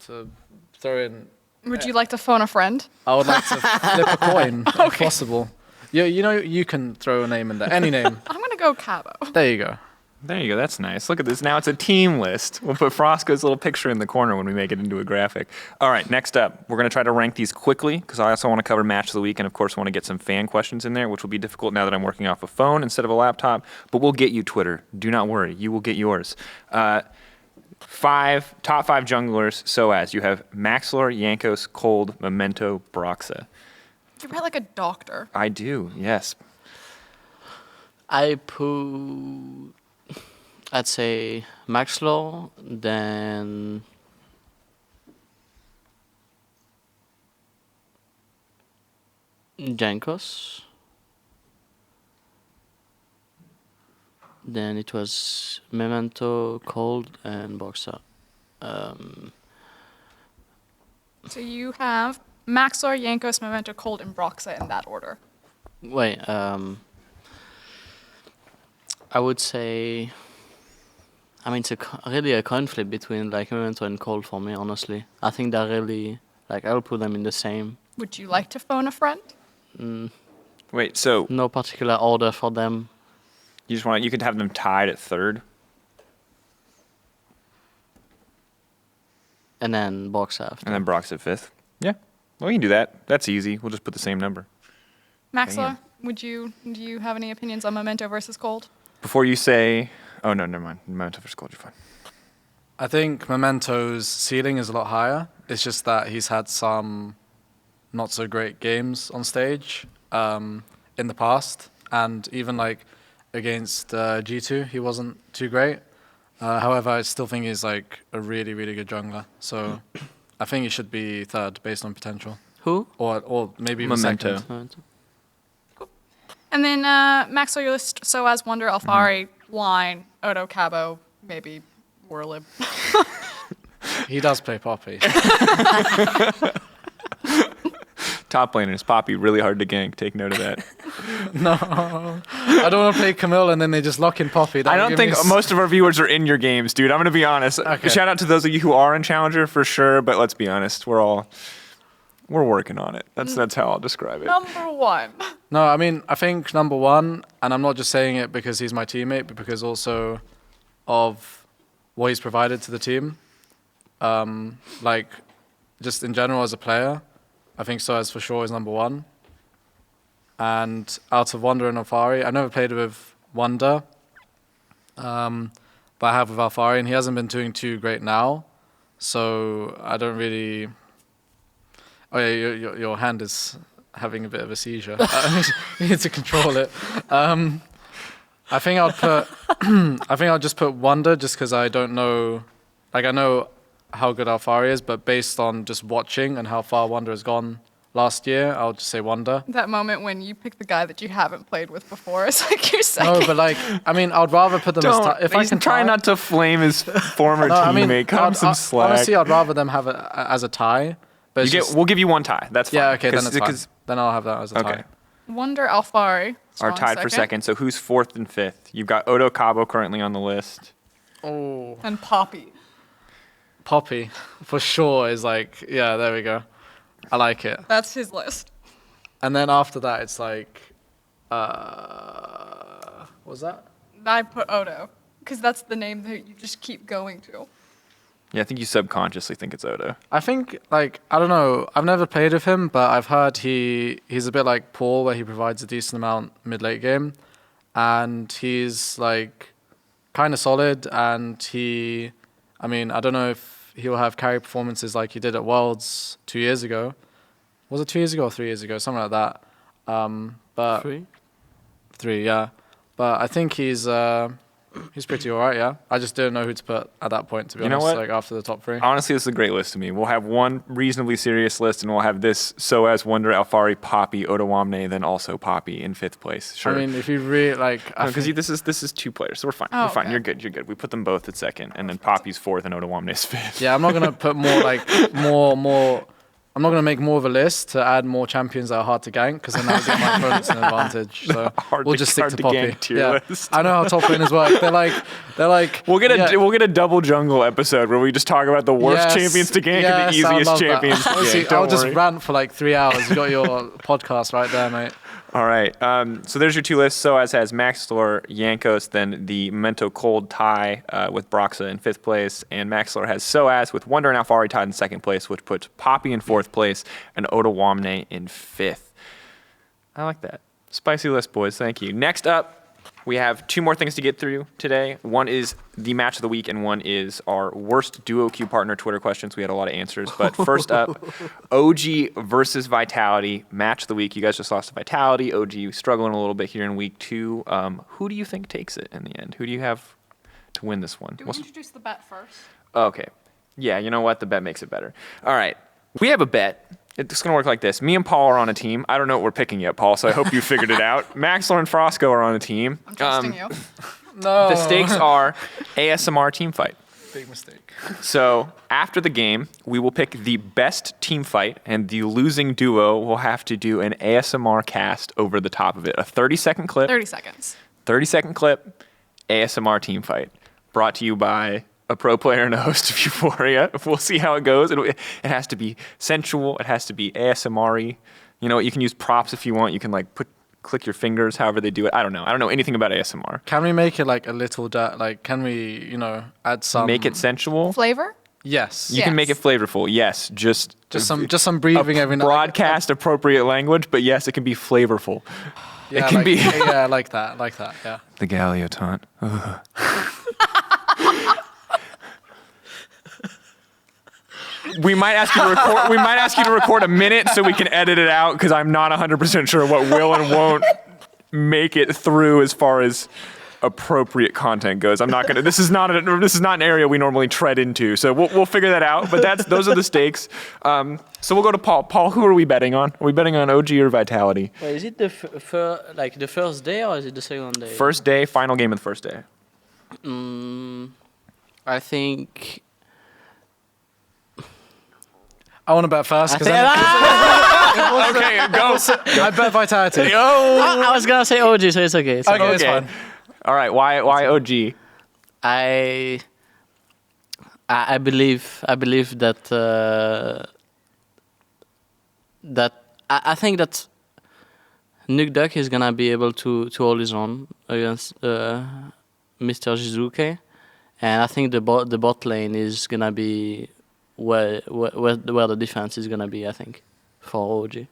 to throw in. Would you like to phone a friend? I would like to flip a coin if possible. You know you can throw a name in there, any name. I'm gonna go Cabo. There you go. There you go. That's nice. Look at this. Now it's a team list. We'll put Frosko's little picture in the corner when we make it into a graphic. All right, next up, we're going to try to rank these quickly because I also want to cover match of the week and, of course, want to get some fan questions in there, which will be difficult now that I'm working off a phone instead of a laptop. But we'll get you, Twitter. Do not worry. You will get yours. Top 5 junglers, sOAZ. You have Maxlore, Jankos, Cold, Memento, Broxa. You write like a doctor. I do, yes. I'd say Maxlore, then Jankos. Then it was Memento, Cold, and Boxer. So you have Maxlore, Jankos, Memento, Cold, and Broxa in that order. Wait, I would say. I mean, it's really a conflict between like Memento and Cold for me, honestly. I think they're really like I'll put them in the same. Would you like to phone a friend? Wait, so No particular order for them. you could have them tied at 3rd? And then Box after. And then Brox at 5th? Yeah. Well, we can do that. That's easy. We'll just put the same number. Maxlore, do you have any opinions on Memento versus Cold? Before you say... Oh, no, never mind. Memento versus Cold, you're fine. I think Memento's ceiling is a lot higher. It's just that he's had some not so great games on stage in the past, and even like against G2, he wasn't too great. However, I still think he's like a really, really good jungler. So I think he should be 3rd based on potential, Who? or maybe even Memento. 2nd. Memento. And then Maxwell, your list, sOAZ, Wonder, Alphari, Line, Odo, Cabo, maybe Warlib. He does play Poppy. Top laner is Poppy, really hard to gank. Take note of that. No, I don't want to play Camille and then they just lock in Poppy. That I would don't give think me most of our viewers are in your games, dude. I'm going to be honest. Okay. Shout out to those of you who are in Challenger for sure, but let's be honest. We're working on it. That's how I'll describe it. Number 1. No, I mean, I think number 1, and I'm not just saying it because he's my teammate, but because also of what he's provided to the team. Like, just in general as a player, I think sOAZ for sure is number 1. And out of Wonder and Alphari, I've never played with Wonder, but I have with Alphari, and he hasn't been doing too great now. So I don't really... Oh yeah, your hand is having a bit of a seizure. You need to control it. I think I'll just put Wonder just because I don't know. Like I know how good Alphari is, but based on just watching and how far Wonder has gone last year, I'll just say Wonder. That moment when you pick the guy that you haven't played with before is like your second. No, but like I mean, I'd rather put them as if I He's can trying tie- not to flame his former No, I mean, teammate. Cut him some slack. Honestly, I'd rather them have it as a tie. But it's just- We'll give you one tie. That's fine. yeah, okay, then 'Cause- it's fine. 'cause- Then I'll have that as a Okay. tie. Wonder, Alphari. Are tied for second. So who's 4th and 5th? You've got Odo Cabo currently on the list. Oh, And Poppy. Poppy for sure is like there we go. I like it. That's his list. And then after that, it's like, what was that? I put Odo because that's the name that you just keep going to. Yeah, I think you subconsciously think it's Odo. I think like I don't know. I've never played with him, but I've heard he's a bit like Paul, where he provides a decent amount mid-late game, and he's like kind of solid. And I mean, I don't know if he'll have carry performances like he did at Worlds 2 years ago. Was it 2 years ago or 3 years ago? Something like that. But 3? 3, yeah. But I think he's He's pretty alright, yeah. I just didn't know who to put at that point, to be honest. what? Like after the top 3. Honestly, this is a great list to me. We'll have one reasonably serious list, and we'll have this sOAZ, Wonder, Alfari, Poppy, Otawamne, then also Poppy in 5th place. Sure. I mean, if you really like, Because this is 2 players, so we're fine. Oh, we're fine. okay. You're good. You're good. We put them both at 2nd, and then Poppy's 4th and Otawamne's 5th. yeah, I'm not gonna put more. I'm not gonna make more of a list to add more champions that are hard to gank, because then I'll give my opponents an advantage. So we'll just stick to Poppy. gank tier list. I know how top laners work. They're like. We'll get a double jungle episode where we just talk about the worst Yes, champions to gank yes, and the I easiest love that. champions to Honestly, gank. I'll Don't just worry. rant for like 3 hours. You got your podcast right there, mate. All right. So there's your 2 lists. sOAZ has Maxlore, Yankos, then the Memento Cold tie with Broxa in 5th place, and Maxlore has sOAZ with Wonder and Alfari tied in 2nd place, which puts Poppy in 4th place and Otawamne in 5th. I like that. Spicy list, boys. Thank you. Next up, we have 2 more things to get through today. One is the match of the week, and one is our worst duoQ partner Twitter questions. We had a lot of answers. But first up, OG versus Vitality, match of the week. You guys just lost to Vitality. OG struggling a little bit here in week 2. Who do you think takes it in the end? Who do you have to win this one? Do we introduce the bet first? Okay. Yeah, you know what? The bet makes it better. All right. We have a bet. It's going to work like this. Me and Paul are on a team. I don't know what we're picking yet, Paul, so I hope you figured it out. Maxlore and Frosco are on a team. I'm trusting you. No. The stakes are ASMR team fight. Big mistake. So after the game, we will pick the best team fight, and the losing duo will have to do an ASMR cast over the top of it. A 30-second clip. 30 seconds. 30-second clip, ASMR team fight. Brought to you by a pro player and a host of EUphoria. We'll see how it goes. It has to be sensual. It has to be ASMR-y. You know, you can use props if you want. You can click your fingers, however they do it. I don't know. I don't know anything about ASMR. Can we make it like a little can we, add some Make it sensual. Flavor? Yes. You can make it Yes. flavorful. Yes, just some breathing every now. broadcast appropriate language, but yes, it can be flavorful. Yeah, it can be yeah, like that. Yeah. the Galliotaunt. We might ask you to record. We might ask you to record a minute so we can edit it out, because I'm not 100% sure what will and won't make it through as far as appropriate content goes. I'm not gonna. This is not an area we normally tread into. So we'll figure that out. But those are the stakes. So we'll go to Paul. Paul, who are we betting on? Are we betting on OG or Vitality? Wait, is it the first day or is it the second day? First day, final game of the first day. I think. I want to bet first because Okay, go. I bet Vitality. I was gonna say OG, so it's okay. Okay, it's fine. All right. Why OG? I believe that I think that NukeDuck is gonna be able to hold his own against Mr. Jizuke, and I think the bot lane is gonna be where the defense is gonna be. I think for OG,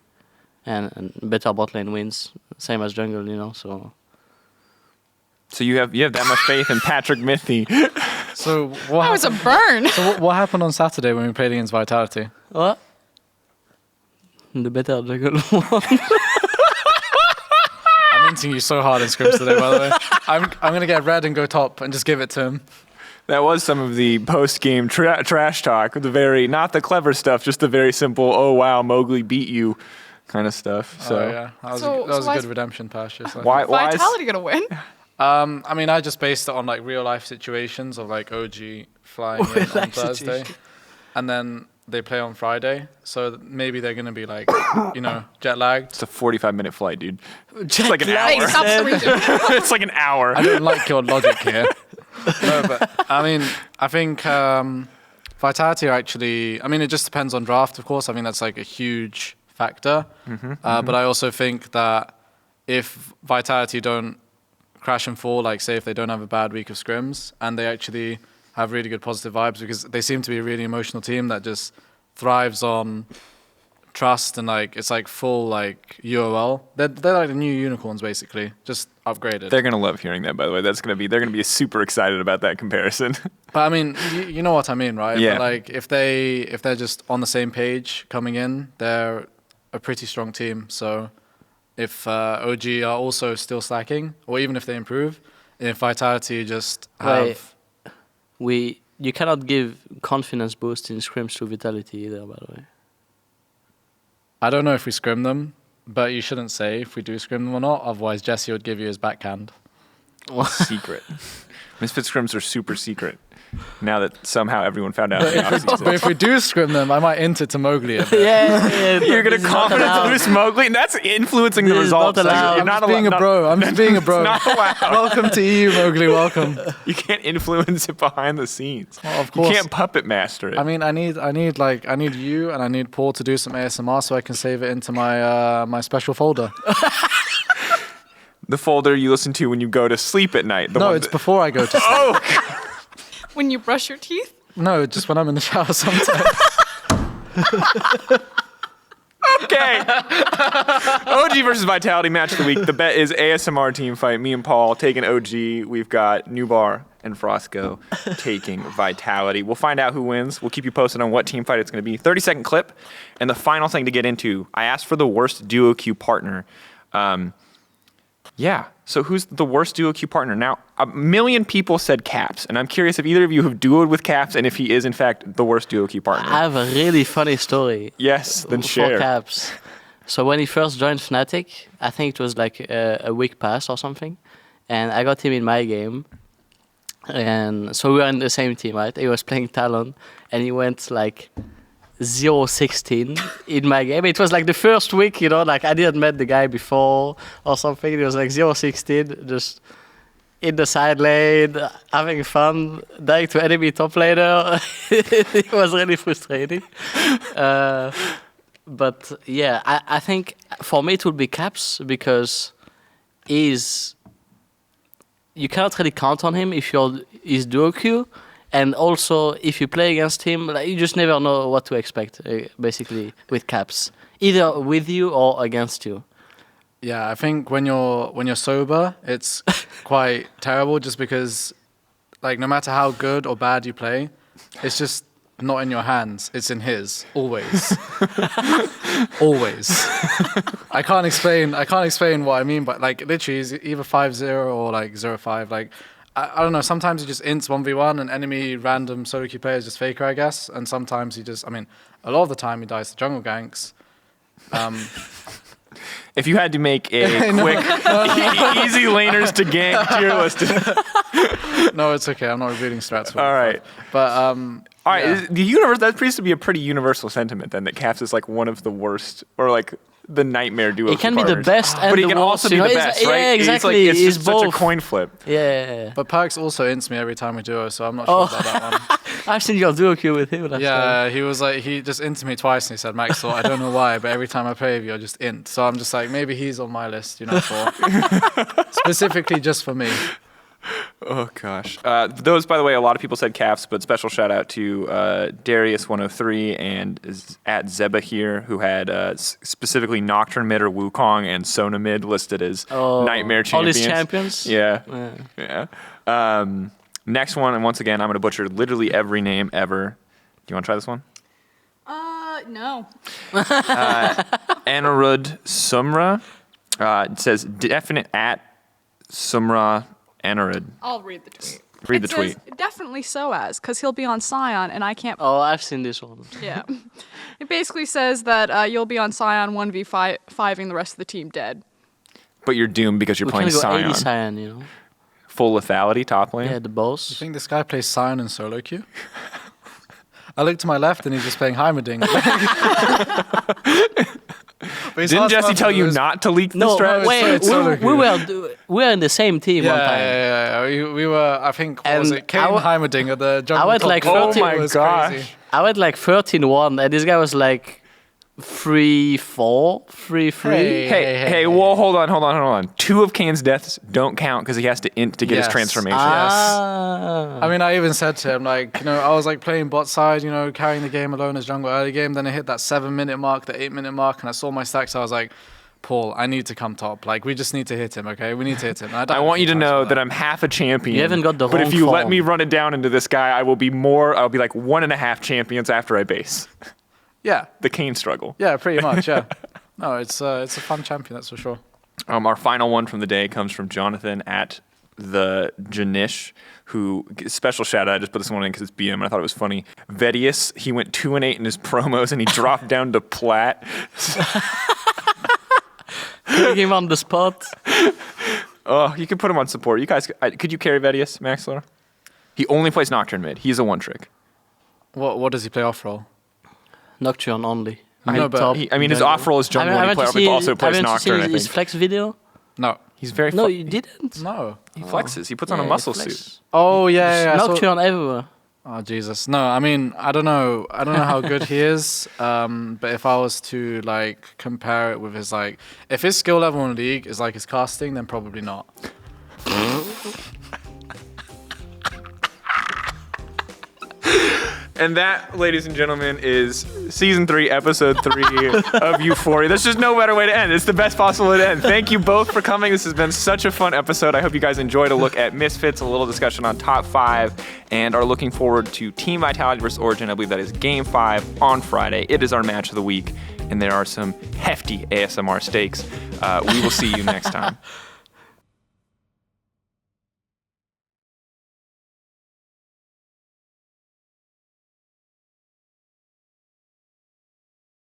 and better bot lane wins, same as jungle, So. So you have that much faith in Patrick Mithy. So That was a burn. So what happened on Saturday when we played against Vitality? What? The better jungle won. I'm minting you so hard in scrims today, by the way. I'm gonna get red and go top and just give it to him. That was some of the post-game trash talk. Not the clever stuff, just the very simple, oh wow, Mowgli beat you kind of stuff. So Oh, yeah, that was So- a, that was so a why good is- redemption pass. Just like. why is Vitality gonna win? I mean, I just based it on like real life situations of like OG flying in on Thursday, and then they play on Friday. So maybe they're gonna be like, jet lagged. it's a 45-minute flight, dude? It's like an Hey, hour. stop screaming. It's like an hour. I don't like your logic here. No, but I mean, I think Vitality are actually. I mean, it just depends on draft, of course. I mean, that's like a huge factor. But I also think that if Vitality don't crash and fall, like say if they don't have a bad week of scrims and they actually have really good positive vibes, because they seem to be a really emotional team that just thrives on trust and like it's like full like UOL. They're like the new unicorns basically, just upgraded. They're gonna love hearing that, by the way. They're gonna be super excited about that comparison. But I mean, you know what I mean, right? Yeah. But like if they're just on the same page coming in, they're a pretty strong team. So if OG are also still slacking, or even if they improve, if Vitality just Wait. have... You cannot give confidence boost in scrims to Vitality either, by the way. I don't know if we scrim them, but you shouldn't say if we do scrim them or not. Otherwise, Jesse would give you his backhand. Secret. Misfit scrims are super secret. Now that somehow everyone found out. But if we do scrim them, I might int it to Mowgli a bit. Yeah, You're going to confidence boost Mowgli? And that's influencing the This is results. not allowed. You're not I'm just being a allowed- bro. I'm just being a bro. Not allowed. Welcome to EU, Mowgli. Welcome. You can't influence it behind the scenes. Well, of You course. can't puppet master it. I mean, I need you and I need Paul to do some ASMR so I can save it into my my special folder. The folder you listen to when you go to sleep at night. The No, one it's that- before I go to sleep. Oh, When you brush your teeth? No, just when I'm in the shower sometimes. okay. OG versus Vitality match of the week. The bet is ASMR team fight. Me and Paul taking OG. We've got Newbar and Frosco taking Vitality. We'll find out who wins. We'll keep you posted on what team fight it's going to be. 30-second clip. And the final thing to get into, I asked for the worst duoQ partner. Yeah. So who's the worst duoQ partner? Now, 1 million people said Caps, and I'm curious if either of you have duoed with Caps and if he is, in fact, the worst duoQ partner. I have a really funny story. Yes, then for share. Caps. So when he first joined Fnatic, I think it was like a week pass or something, and I got him in my game. And so we were in the same team, right? He was playing Talon, and he went like 0-16 in my game. It was like the first week, you know, like I didn't met the guy before or something. It was like 0-16, just in the side lane, having fun, dying to enemy top laner. It was really frustrating. But yeah, I think for me it would be Caps because you cannot really count on him if he's duoQ. And also, if you play against him, like, you just never know what to expect, basically, with Caps. Either with you or against you. Yeah, I think when you're sober, it's quite terrible just because, like, no matter how good or bad you play, it's just not in your hands. It's in his. Always. Always. I can't explain what I mean, but, like, literally, it's either 5-0 or, like, 0-5. Like, I don't know, sometimes he just ints 1v1 and enemy random solo queue players just faker, I guess. And sometimes he just, I mean, a lot of the time he dies to jungle ganks. If you had to make a quick, easy laners to gank tier list. No, it's okay. I'm not revealing strats. All right. But, All right, yeah. the universe, that seems to be a pretty universal sentiment then, that Caps is like one of the worst, or like the nightmare duo. It can be the best and but he the can worst, also be you the know, best, it's- right? yeah, exactly, It's it's just such a both. coin flip. Yeah. But Perks also ints me every time we duo, so I'm not sure about that one. I've seen your duoQ with him. Yeah, he was like, he just inted me twice and he said, Maxlore, I don't know why, but every time I play with you, I just int. So I'm just like, maybe he's on my list, you know, for specifically just for me. Oh, gosh. Those, by the way, a lot of people said Caps, but special shout out to Darius103 and at Zeba here, who had specifically Nocturne mid or Wukong and Sona mid listed as nightmare champions. All these champions? Yeah. Next one, and once again, I'm going to butcher literally every name ever. Do you want to try this one? No. Anirudh Sumra. It says definite at Sumra Anirudh. I'll read the tweet. Read the It says, tweet. definitely sOAZ, because he'll be on Scion, and I can't. Oh, I've seen this one. Yeah. It basically says that you'll be on Scion 1v5ing the rest of the team dead. But you're doomed because you're We playing can go Scion. 80 Scion, you know. Full lethality, top lane. Yeah, the You boss. think this guy plays Sion in solo queue? I look to my left and he's just playing Heimerdinger. Didn't Jesse tell you not to leak the No, strat? wait, it's solo we were in the same team one time. Yeah. We were, I think, what was And it? Kane I wa- Heimerdinger, the jungle I went top like goal. 30 Oh my was gosh. crazy. I went like 13-1, and this guy was like 3-4, 3-3. Hey, well, hold on. 2 of Kane's deaths don't count because he has to int to get his Yes. transformation. I mean, I even said to him, like, you know, I was like playing bot side, you know, carrying the game alone as jungle early game. Then I hit that 7-minute mark, the 8-minute mark, and I saw my stacks. I was like, Paul, I need to come top. Like, we just need to hit him, okay? We need to hit him. I want you to know that I'm half a champion. You haven't got the But if wrong you let form. me run it down into this guy, I'll be like 1.5 champions after I base. Yeah, The Kane struggle. yeah, pretty much, yeah. No, it's a fun champion, that's for sure. Our final one from the day comes from Jonathan at the Janish, who, special shout out, I just put this one in because it's BM and I thought it was funny. Vedius, he went 2-8 in his promos and he dropped down to plat. Putting him on the spot. Oh, you could put him on support. You guys, could you carry Vedius, Maxlore? He only plays Nocturne mid. He's a one trick. What does he play off role? Nocturne only. No, but his off role is jungle. He also plays Nocturne, I think. His flex video? No. He's very No, you didn't? No. He flexes. He puts on a muscle suit. Oh, yeah. Nocturne everywhere. Oh, Jesus. No, I mean, I don't know how good he is. But if I was to, like, compare it with his, like... If his skill level in League is like his casting, then probably not. And that, ladies and gentlemen, is Season 3, Episode 3 of EUphoria. There's just no better way to end. It's the best possible way to end. Thank you both for coming. This has been such a fun episode. I hope you guys enjoyed a look at Misfits, a little discussion on top 5, and are looking forward to Team Vitality vs. Origin. I believe that is Game 5 on Friday. It is our match of the week, and there are some hefty ASMR stakes. We will see you next time.